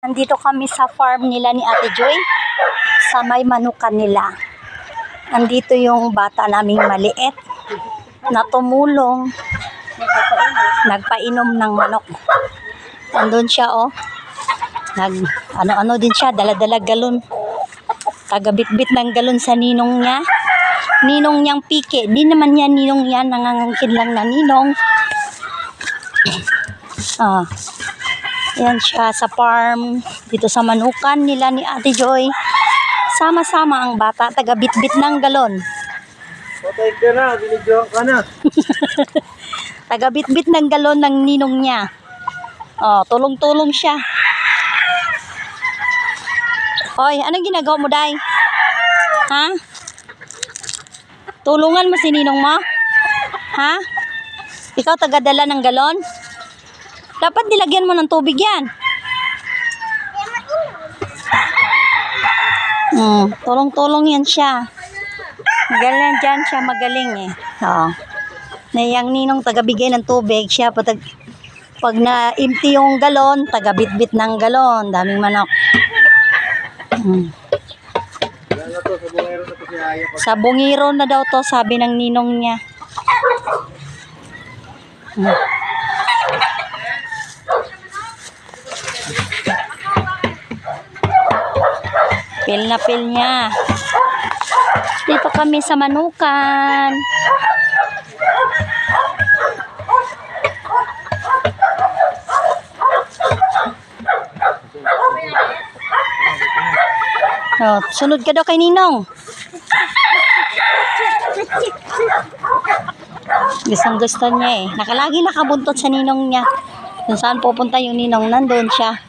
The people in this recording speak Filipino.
Nandito kami sa farm nila ni Ate Joy. Sa may manukan nila. Nandito yung bata naming maliit na tumulong. Nagpainom ng manok. Nandun siya oh. Ano din siya, dala-dala galon. Tagabit-bit ng galon sa ninong niya. Ninong niyang pike. Di naman yan ninong yan, nangangangkin lang na ninong. Yan siya sa farm. Dito sa manukan nila ni Ate Joy. Sama-sama ang bata, tagabit-bit ng galon. Patay ka na, binidyohan ka na. Tagabit-bit ng galon ng ninong niya. Tulong-tulong siya. Hoy, anong ginagawa mo, Day? Ha? Tulungan mo si ninong mo? Ha? Ikaw tagadala ng galon? Dapat nilagyan mo ng tubig yan. Tulong-tulong yan siya. Magaling dyan siya, magaling eh. Nayang ninong tagabigay ng tubig siya. Pag na-empty yung galon, tagabit-bit ng galon. Daming manok. Sa bungiro na daw to, sabi ng ninong niya. Pil na pil niya. Dito kami sa manukan. Sunod ka daw kay ninong. Gustong-gusto niya eh. Nakalagi nakabuntot sa ninong niya. Kung saan pupunta yung ninong, nandun siya.